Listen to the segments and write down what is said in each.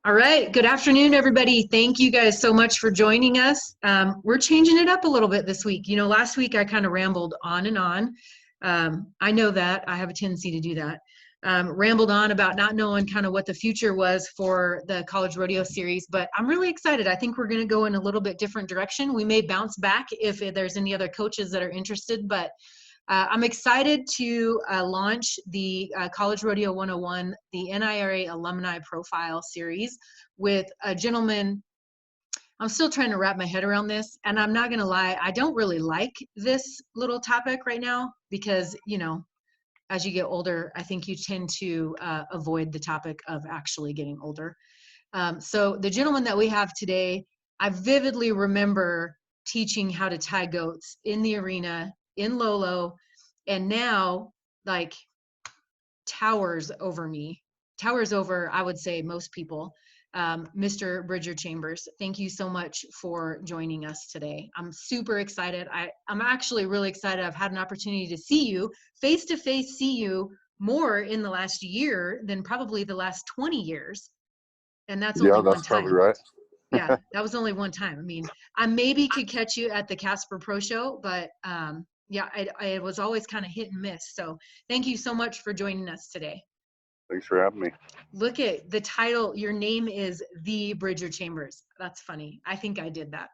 All right. Good afternoon, everybody. Thank you guys so much for joining us. We're changing it up a little bit this week. You know, last week I kind of rambled on and on. I know that. I have a tendency to do that. Rambled on about not knowing kind of what the future was for the College Rodeo Series, but I'm really excited. I think we're going to go in a little bit different direction. We may bounce back if there's any other coaches that are interested, but I'm excited to launch the College Rodeo 101, the NIRA Alumni Profile Series with a gentleman. I'm still trying to wrap my head around this, and I'm not going to lie, I don't really like this little topic right now because, you know, as you get older, I think you tend to avoid the topic of actually getting older. So the gentleman that we have today, I vividly remember teaching how to tie goats in the arena in Lolo, and now like towers over, I would say, most people. Mr. Bridger Chambers, thank you so much for joining us today. I'm super excited. I'm actually really excited. I've had an opportunity to see you face to face, see you more in the last year than probably the last 20 years. And that's only one time. Probably right. Yeah, that was only one time. I mean, I maybe could catch you at the Casper Pro Show, but yeah, I was always kind of hit and miss. So thank you so much for joining us today. Thanks for having me. Look at the title. Your name is The Bridger Chambers. That's funny. I think I did that.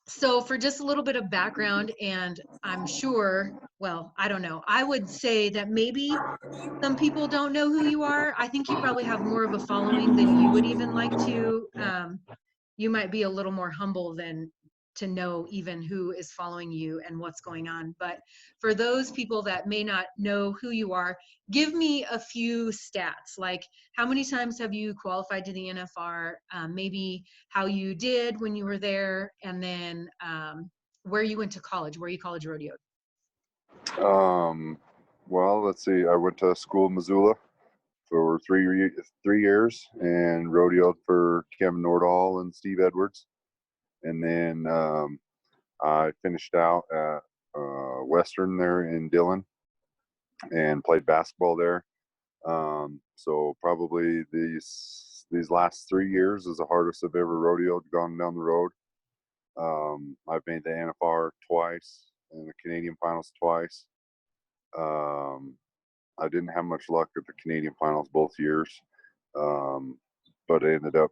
So for just a little bit of background, and I'm sure, well, I don't know. I would say that maybe some people don't know who you are. I think you probably have more of a following than you would even like to. You might be a little more humble than to know even who is following you and what's going on. But for those people that may not know who you are, give me a few stats, like how many times have you qualified to the NFR, maybe how you did when you were there, and then where you went to college, where you college rodeoed. Well, let's see. I went to school in Missoula for three years and rodeoed for Kevin Nordall and Steve Edwards. And then I finished out at Western there in Dillon and played basketball there. So probably these last 3 years is the hardest I've ever rodeoed, gone down the road. I've made the NFR twice and the Canadian finals twice. I didn't have much luck at the Canadian finals both years, but I ended up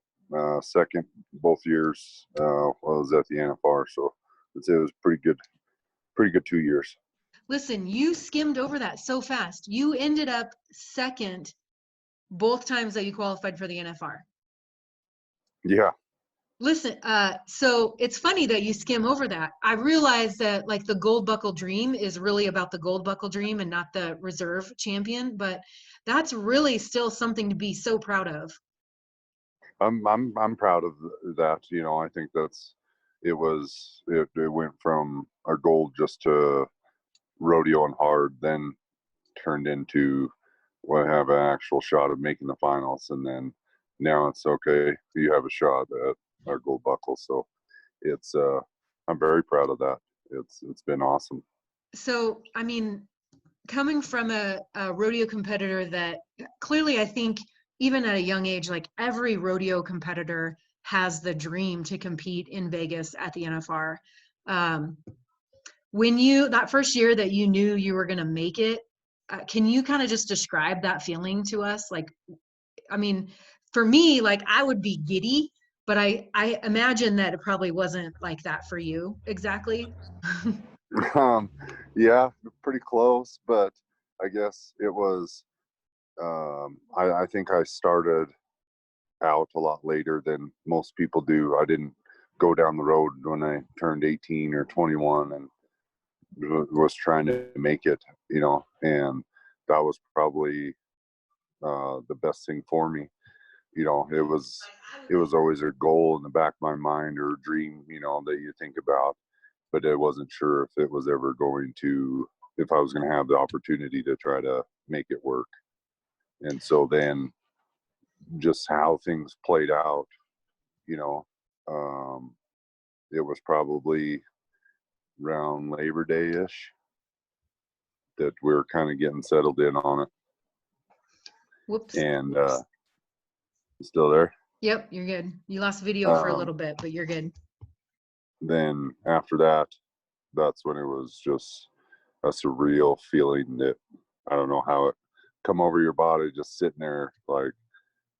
second both years while I was at the NFR. So it was pretty good 2 years. Listen, you skimmed over that so fast. You ended up second both times that you qualified for the NFR. Yeah. Listen, so it's funny that you skim over that. I realize that like the gold buckle dream is really about the gold buckle dream and not the reserve champion, but that's really still something to be so proud of. I'm proud of that. You know, I think it went from our goal just to rodeoing hard, then turned into what have an actual shot of making the finals, and then now it's okay, you have a shot at our gold buckle. So it's I'm very proud of that. It's been awesome. So I mean, coming from a rodeo competitor that clearly, I think even at a young age, like every rodeo competitor has the dream to compete in Vegas at the NFR. When that first year that you knew you were going to make it, can you kind of just describe that feeling to us? Like, I mean, for me, like I would be giddy, but I imagine that it probably wasn't like that for you exactly. Yeah, pretty close, but I guess it was, I think I started out a lot later than most people do. I didn't go down the road when I turned 18 or 21 and was trying to make it, you know, and that was probably the best thing for me. You know, it was always a goal in the back of my mind, or a dream, you know, that you think about, but I wasn't sure if I was going to have the opportunity to try to make it work. And so then just how things played out, you know, it was probably around Labor Day-ish that we were kind of getting settled in on it. Whoops. And You still there? Yep, you're good. You lost video for a Um, little bit, but you're good. then after that, that's when it was just a surreal feeling that I don't know how it come over your body, just sitting there like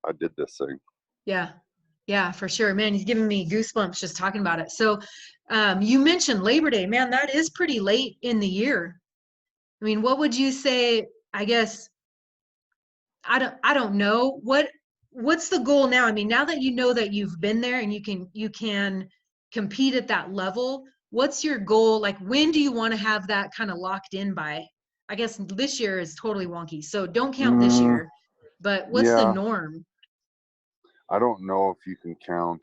I did this thing. Yeah. Yeah, for sure. Man, he's giving me goosebumps just talking about it. So, you mentioned Labor Day. Man, that is pretty late in the year. I mean, what would you say? I guess I don't know. What's the goal now? I mean, now that you know that you've been there and you can compete at that level, what's your goal? Like, when do you want to have that kind of locked in by? I guess this year is totally wonky, so don't count this Mm, year. But what's the yeah, norm? I don't know if you can count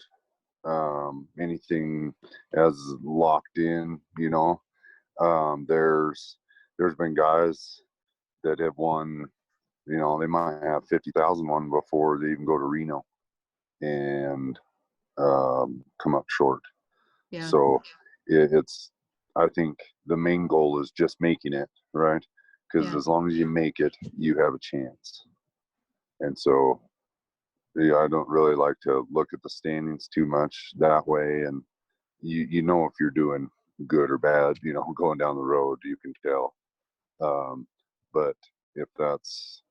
anything as locked in. There's been guys that have won. They might have 50,000 won before they even go to Reno and come up short. Yeah, So it's, I think the main goal is just making it, right? Because yeah, as long as you make it, you have a chance. And so, yeah, I don't really like to look at the standings too much that way. And you know if you're doing good or bad, going down the road, you can tell. Um, but if that's,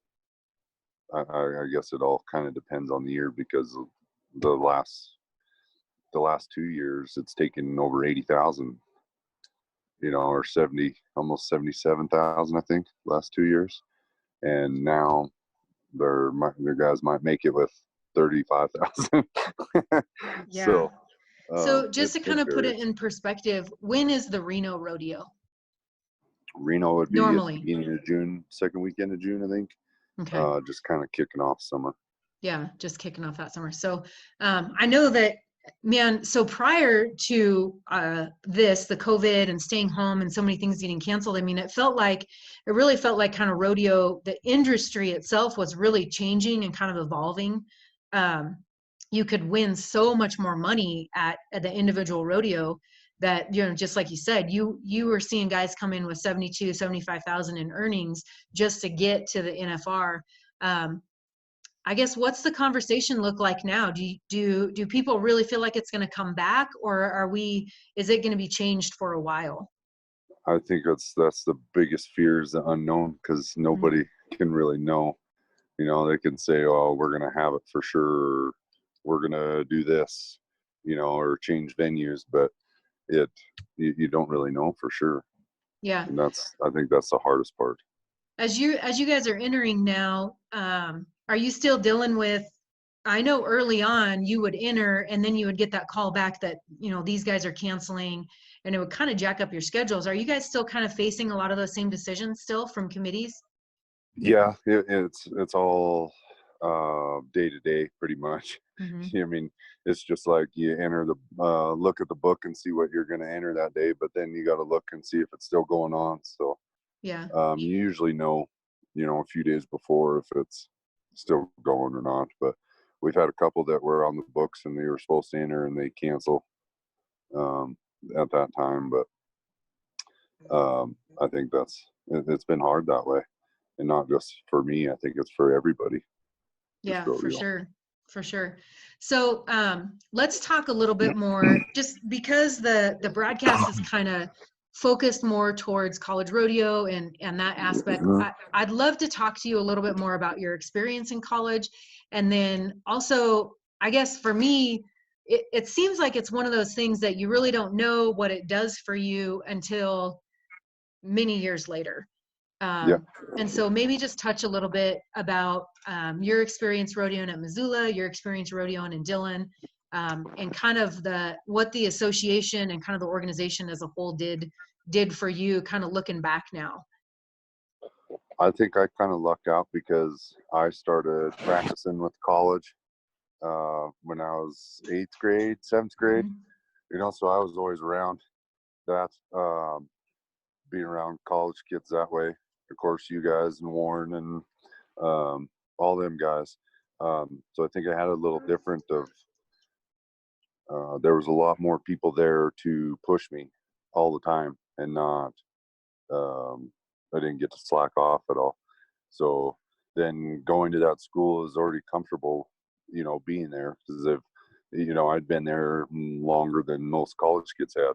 I guess it all kind of depends on the year because the last the last 2 years it's taken over 80,000, or 70, almost 77,000, I think, last 2 years. And now their guys might make it with 35,000. yeah. So So just it to kind it of put it varies. in perspective, when is the Reno rodeo Reno would be at the normally? beginning of June, second weekend of June, I think. Okay. Just kind of kicking off summer. Yeah, just kicking off that summer. So I know that, man, so prior to this, the COVID and staying home and so many things getting canceled, I mean, it really felt like kind of rodeo, the industry itself was really changing and kind of evolving. Um, you could win so much more money at the individual rodeo that, just like you said, you were seeing guys come in with 72, 75,000 in earnings just to get to the NFR. Um, I guess what's the conversation look like now? Do people really feel like it's going to come back, or is it going to be changed for a while? I think that's the biggest fear is the unknown because Mhm. nobody can really know. They can say, "Oh, we're gonna have it for sure. Or, we're gonna do this," or change venues, but it you don't really know for sure, Yeah. and I think that's the hardest part. As you guys are entering now, are you still dealing with, I know early on you would enter and then you would get that call back that, these guys are canceling, and it would kind of jack up your schedules. Are you guys still kind of facing a lot of those same decisions still from committees? Yeah, it's all day to day, pretty much. Hmm. I mean, it's just like you enter the look at the book and see what you're going to enter that day, but then you got to look and see if it's still going on. So Yeah. you usually know, a few days before if it's still going or not. But we've had a couple that were on the books and they were supposed to enter and they cancel um, at that time. But I think it's been hard that way, and not just for me. I think it's for everybody. This Yeah, for rodeo. sure. For sure. So let's talk a little bit more, just because the broadcast is kind of focused more towards college rodeo and that aspect. Mhm. I'd love to talk to you a little bit more about your experience in college. And then also, I guess for me, it seems like it's one of those things that you really don't know what it does for you until many years later. Yeah, And so maybe just touch a little bit about your experience rodeoing at Missoula, your experience rodeoing in Dillon, and kind of what the association and kind of the organization as a whole did for you, kind of looking back now. I think I kind of lucked out because I started practicing with college when I was eighth grade, seventh grade. Hmm. So I was always around that, being around college kids that way. Of course, you guys and Warren and all them guys. So I think I had a little different of. There was a lot more people there to push me all the time, and not. I didn't get to slack off at all. So then going to that school is already comfortable being there, because I'd been there longer than most college kids had.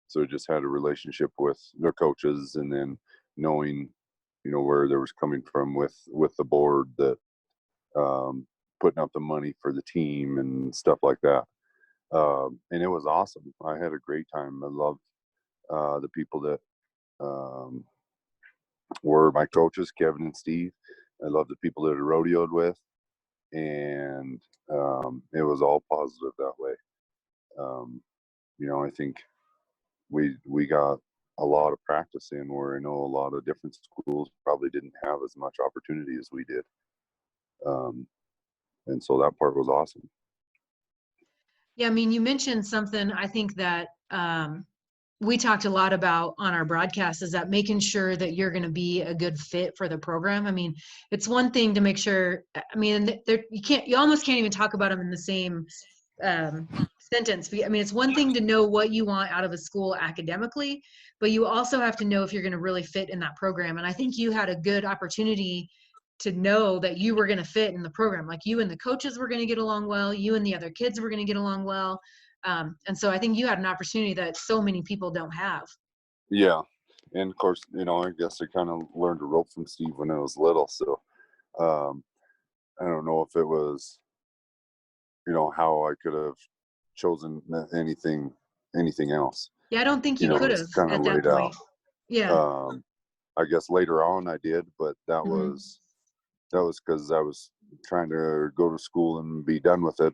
So just had a relationship with their coaches, and then knowing, where there was coming from with the board that putting up the money for the team and stuff like that. And it was awesome. I had a great time. I loved the people that um, were my coaches, Kevin and Steve. I loved the people that I rodeoed with, and it was all positive that way. I think we got a lot of practice in, where I know a lot of different schools probably didn't have as much opportunity as we did. And so that part was awesome. Yeah, I mean, you mentioned something I think that we talked a lot about on our broadcast, is that making sure that you're going to be a good fit for the program. I mean, it's one thing to make sure, I mean, you almost can't even talk about them in the same um, sentence. I mean, it's one thing to know what you want out of a school academically, but you also have to know if you're going to really fit in that program. And I think you had a good opportunity to know that you were going to fit in the program. Like, you and the coaches were going to get along well, you and the other kids were going to get along well. And so I think you had an opportunity that so many people don't have. Yeah. And of course, I guess I kind of learned to rope from Steve when I was little. So um, I don't know if it was, how I could have chosen anything else. Yeah, I don't think you could It's have kind of at that laid out. point. Yeah. I guess later on I did, but that Mm-hmm. was because I was trying to go to school and be done with it.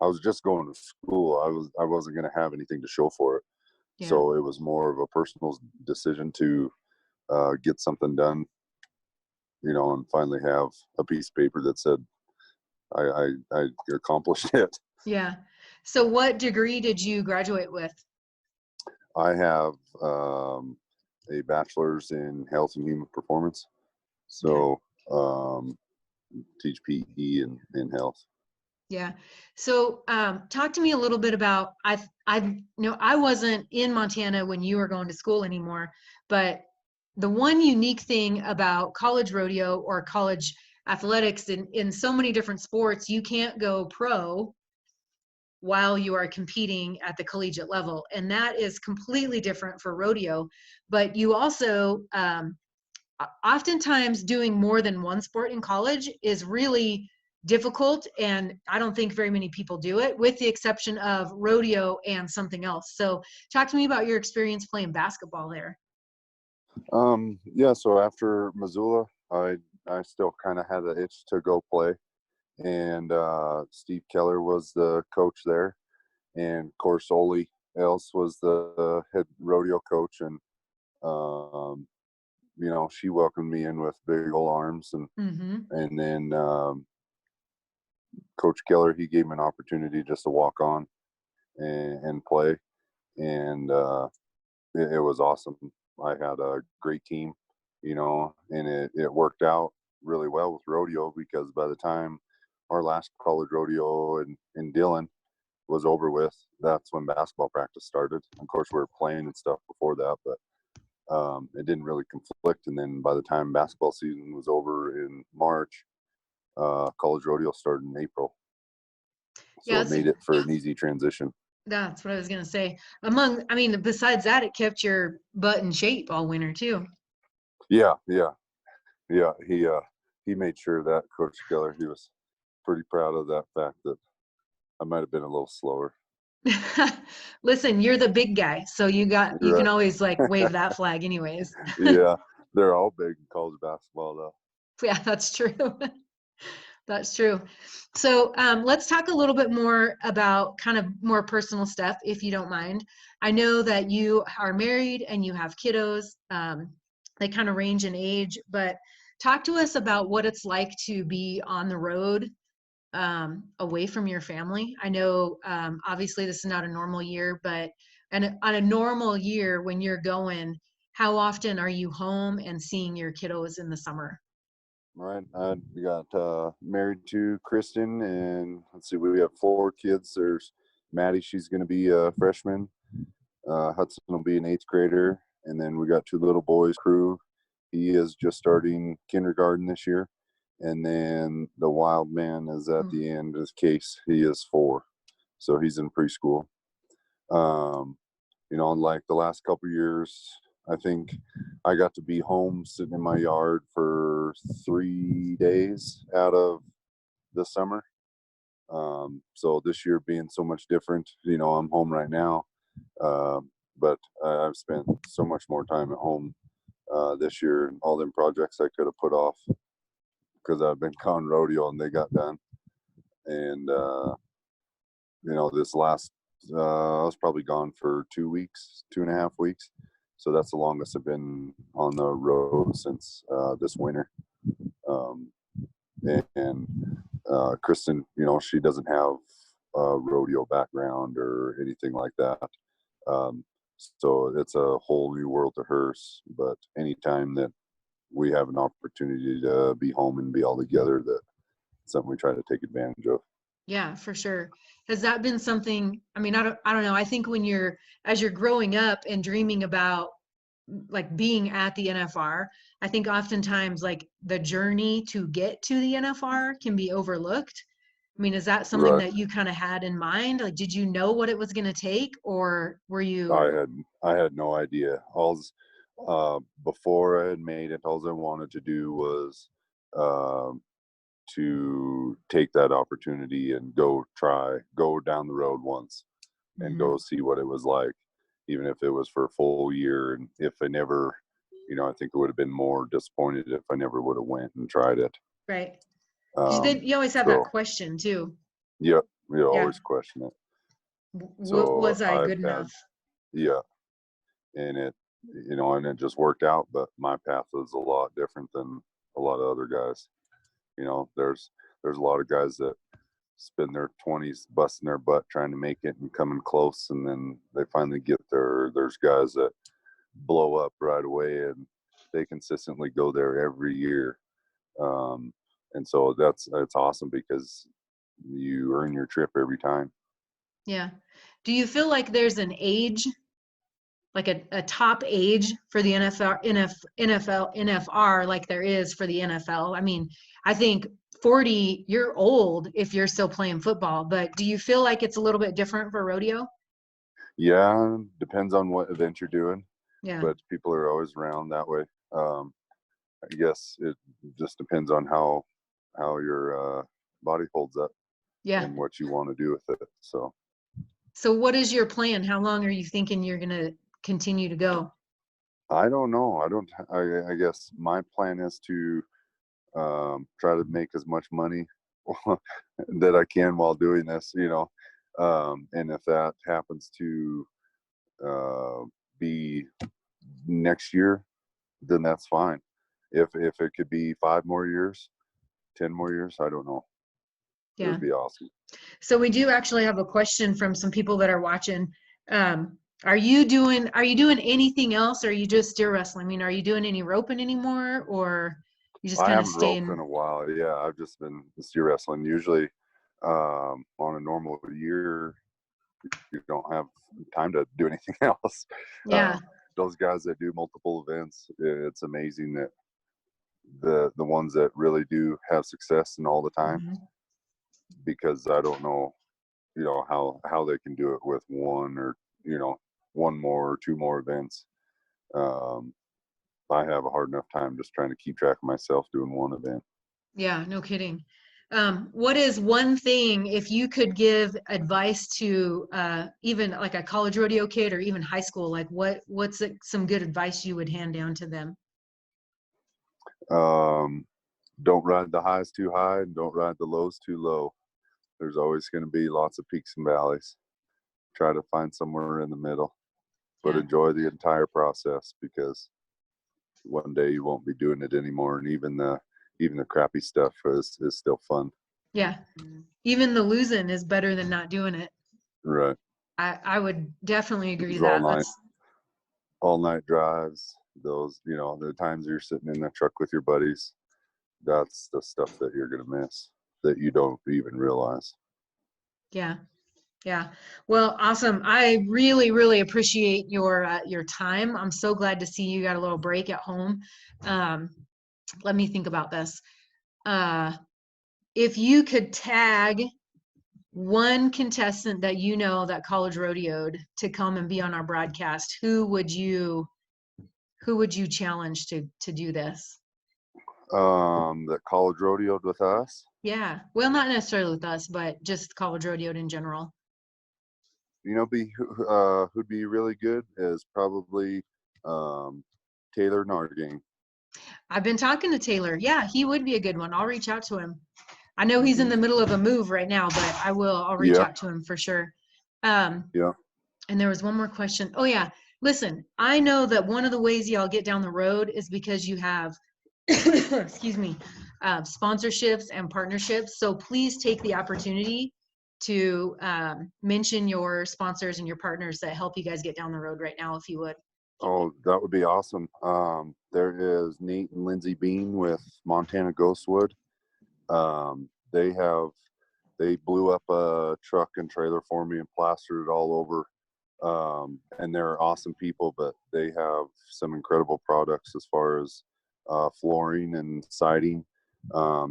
I was just going to school. I wasn't going to have anything to show for it. Yeah. So it was more of a personal decision to get something done, and finally have a piece of paper that said I accomplished it. Yeah. So what degree did you graduate with? I have a bachelor's in health and human performance. Okay. So teach PE and health. Yeah. So talk to me a little bit about, I wasn't in Montana when you were going to school anymore, but the one unique thing about college rodeo or college athletics in so many different sports, you can't go pro while you are competing at the collegiate level. And that is completely different for rodeo. But you also, oftentimes doing more than one sport in college is really difficult. And I don't think very many people do it, with the exception of rodeo and something else. So talk to me about your experience playing basketball there. Yeah, so after Missoula, I still kind of had an itch to go play, and Steve Keller was the coach there, and of course Oli Else was the head rodeo coach, and um, she welcomed me in with big old arms, and Mm-hmm. and then Coach Keller, he gave me an opportunity just to walk on and play, and it was awesome. I had a great team, and it worked out really well with rodeo, because by the time our last college rodeo in Dillon was over with, that's when basketball practice started. Of course, we were playing and stuff before that, but it didn't really conflict. And then by the time basketball season was over in March, college rodeo started in April. So Yeah, it made it for an easy transition. that's what I was going to say. I mean, besides that, it kept your butt in shape all winter too. Yeah, yeah, yeah. He made sure that Coach Keller, he was pretty proud of that fact that I might have been a little slower. Listen, you're the big guy, so you can Right. always like wave that flag anyways. Yeah, they're all big in college basketball, though. Yeah, that's true. That's true. So let's talk a little bit more about kind of more personal stuff, if you don't mind. I know that you are married and you have kiddos. They kind of range in age, but talk to us about what it's like to be on the road, away from your family. I know obviously this is not a normal year, but on a normal year when you're going, how often are you home and seeing your kiddos in the summer? Right. I got married to Kristen, and let's see, we have 4 kids. There's Maddie, she's going to be a freshman. Hudson will be an 8th grader, and then we got 2 little boys. Crew, he is just starting kindergarten this year, and then the wild man is at Mm. the end. His case, he is 4, so he's in preschool. You know, like the last couple years, I think I got to be home sitting in my yard for 3 days out of the summer. So this year being so much different, you know, I'm home right now, but I've spent so much more time at home this year, and all them projects I could have put off because I've been con rodeo and they got done. And you know, this last I was probably gone for 2 weeks, 2.5 weeks. So that's the longest I've been on the road since this winter. Um, and Kristen, you know, she doesn't have a rodeo background or anything like that. Um, so it's a whole new world to her. But anytime that we have an opportunity to be home and be all together, that's something we try to take advantage of. Yeah, for sure. Has that been something, I mean, I don't know. I think when as you're growing up and dreaming about like being at the NFR, I think oftentimes like the journey to get to the NFR can be overlooked. I mean, is that something Right. that you kind of had in mind? Like, did you know what it was going to take, or were I you? had I had no idea. Before I had made it, all I wanted to do was um, to take that opportunity and go down the road once and Mhm. go see what it was like, even if it was for a full year. And if I never, you know, I think it would have been more disappointed if I never would have went and tried it. Right. Because then Um, you always have that so question too. yeah, you Yeah. always question it. So Was I I've good had, enough? yeah, and it, you know, and it just worked out. But my path was a lot different than a lot of other guys. You know, there's a lot of guys that spend their 20s busting their butt trying to make it and coming close, and then they finally get there. There's guys that blow up right away, and they consistently go there every year. Um, and so that's awesome because you earn your trip every time. Yeah. Do you feel like there's an age, like a top age for the NFR like there is for the NFL? I mean, I think 40, you're old if you're still playing football, but do you feel like it's a little bit different for rodeo? Yeah, depends on what event you're doing, Yeah. but people are always around that way. I guess it just depends on how your body holds up Yeah. and what you want to do with it. So So what is your plan? How long are you thinking you're going to continue to go? I don't know. I don't. I guess my plan is to try to make as much money that I can while doing this. You know, and if that happens to uh, be next year, then that's fine. If it could be 5 more years, 10 more years, I don't know. It Yeah. would be awesome. So we do actually have a question from some people that are watching. Are you doing anything else? Or are you just steer wrestling? I mean, are you doing any roping anymore, or you just I kind of haven't roped staying? in a while. Yeah, I've just been steer wrestling. Usually, on a normal year, you don't have time to do anything else. Yeah. Um, those guys that do multiple events, it's amazing that the ones that really do have success and all the time, Mhm. because I don't know, you know, how they can do it with one or, you know, one more or 2 more events. Um, I have a hard enough time just trying to keep track of myself doing one event. Yeah, no kidding. What is one thing, if you could give advice to even like a college rodeo kid or even high school, like some good advice you would hand down to them? Um, don't ride the highs too high and don't ride the lows too low. There's always going to be lots of peaks and valleys. Try to find somewhere in the middle, but Yeah. enjoy the entire process, because one day you won't be doing it anymore, and even the crappy stuff is still fun. Yeah. Even the losing is better than not doing it. Right. I would definitely agree Those that. That's all night drives, those, you know, the times you're sitting in the truck with your buddies, that's the stuff that you're going to miss, that you don't even realize. yeah. Yeah. Well, awesome. I really, really appreciate your time. I'm so glad to see you got a little break at home. Um, let me think about this. if you could tag one contestant that you know that college rodeoed to come and be on our broadcast, who would you challenge to do this? That college rodeoed with us. Yeah. Well, not necessarily with us, but just college rodeoed in general. You know, who'd be really good is probably Taylor Nargang. I've been talking to Taylor. Yeah, he would be a good one. I'll reach out to him. I know he's in Mm-hmm. the middle of a move right now, but I'll reach out to him for sure. Yeah. And there was one more question. Oh yeah. Listen, I know that one of the ways y'all get down the road is because you have, excuse me, sponsorships and partnerships. So please take the opportunity to mention your sponsors and your partners that help you guys get down the road right now, if you would. Oh, that would be awesome. There is Nate and Lindsay Bean with Montana Ghostwood. They blew up a truck and trailer for me and plastered it all over. And they're awesome people, but they have some incredible products as far as flooring and siding.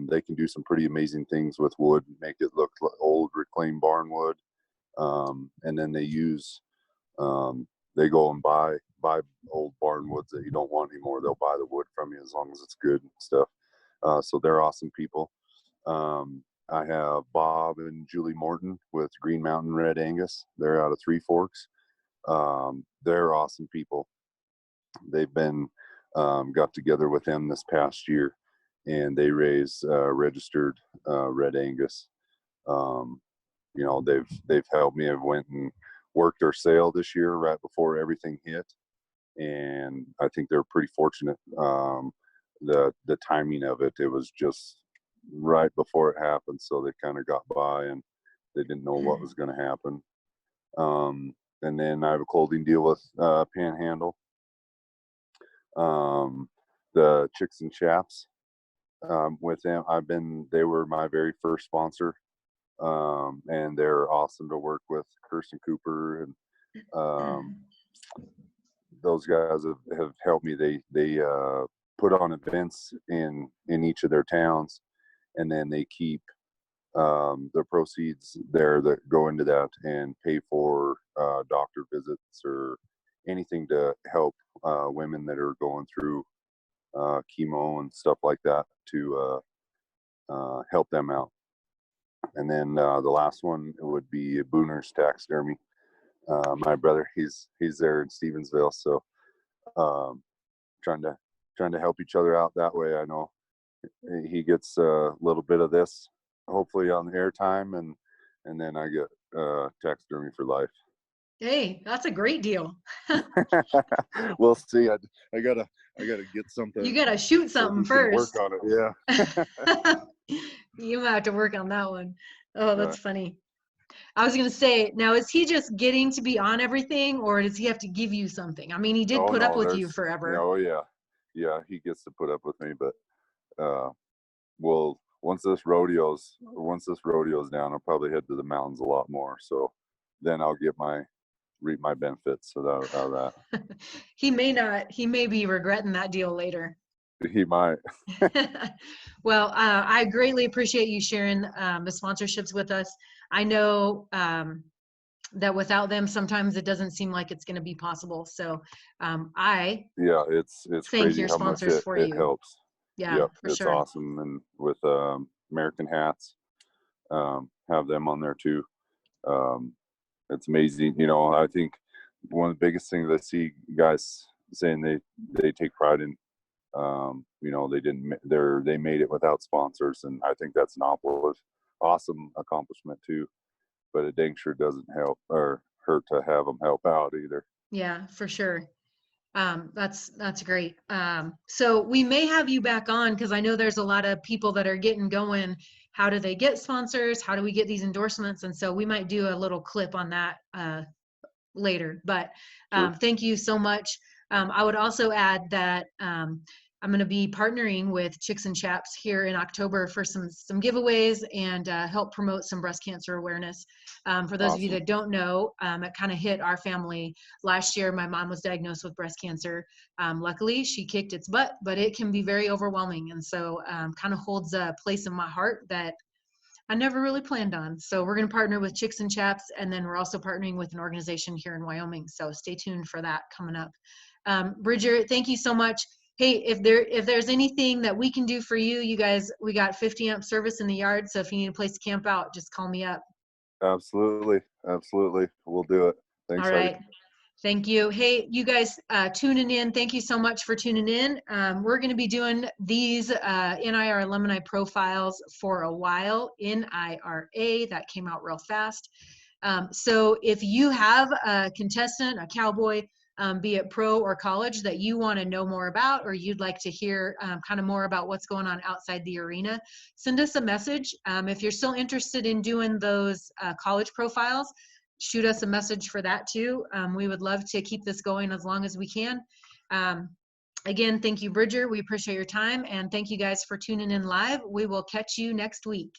They can do some pretty amazing things with wood, make it look like old reclaimed barn wood. And then they go and buy old barn woods that you don't want anymore. They'll buy the wood from you as long as it's good and stuff. So they're awesome people. I have Bob and Julie Morton with Green Mountain Red Angus. They're out of Three Forks. They're awesome people. They've been got together with them this past year, and they raise registered Red Angus. You know, they've helped me. I went and worked our sale this year right before everything hit, and I think they're pretty fortunate. The timing of it was just right before it happened, so they kind of got by, and they didn't know what was going to happen. And then I have a clothing deal with Panhandle. The Chicks and Chaps, with them, they were my very first sponsor. And they're awesome to work with. Kirsten Cooper and those guys have helped me. They put on events in each of their towns, and then they keep the proceeds there that go into that and pay for doctor visits or anything to help women that are going through chemo and stuff like that to help them out. And then the last one would be Booner's Taxidermy. My brother, he's there in Stevensville, so trying to help each other out that way. I know he gets a little bit of this, hopefully on the airtime, and then I get taxidermy for life. Hey, that's a great deal. We'll see. I gotta get something. You gotta shoot something so first. Work on it, yeah. You might have to work on that one. Oh, that's funny. I was gonna say, now is he just getting to be on everything, or does he have to give you something? I mean, he did put up with you forever. Oh yeah, he gets to put up with me, but once this rodeo's down, I'll probably head to the mountains a lot more. So then I'll reap my benefits out of that. He may be regretting that deal later. He might. Well, I greatly appreciate you sharing the sponsorships with us. I know that without them, sometimes it doesn't seem like it's going to be possible. So it's thank crazy your how much sponsors for it you. helps. Yeah, yep, for it's sure. awesome. And with American Hats, have them on there too. It's amazing. You know, I think one of the biggest things I see guys saying they take pride in, you know, they made it without sponsors, and I think that's an awesome accomplishment too. But it dang sure doesn't help or hurt to have them help out either. Yeah, for sure. That's great. So we may have you back on, because I know there's a lot of people that are getting going. How do they get sponsors? How do we get these endorsements? And so we might do a little clip on that later. But Sure. thank you so much. I would also add that I'm going to be partnering with Chicks and Chaps here in October for some giveaways and help promote some breast cancer awareness. For those of you Awesome. that don't know, it kind of hit our family last year. My mom was diagnosed with breast cancer. Luckily, she kicked its butt, but it can be very overwhelming. And so kind of holds a place in my heart that I never really planned on. So we're going to partner with Chicks and Chaps, and then we're also partnering with an organization here in Wyoming. So stay tuned for that coming up. Bridger, thank you so much. Hey, if there's anything that we can do for you, you guys, we got 50 amp service in the yard. So if you need a place to camp out, just call me up. Absolutely. Absolutely. We'll do it. Thanks, All Heidi. right. Thank you. Hey, you guys tuning in. Thank you so much for tuning in. We're going to be doing these NIR alumni profiles for a while. NIRA, that came out real fast. So if you have a contestant, a cowboy, be it pro or college, that you want to know more about, or you'd like to hear kind of more about what's going on outside the arena, send us a message. If you're still interested in doing those college profiles, shoot us a message for that too. We would love to keep this going as long as we can. Again, thank you, Bridger. We appreciate your time, and thank you guys for tuning in live. We will catch you next week.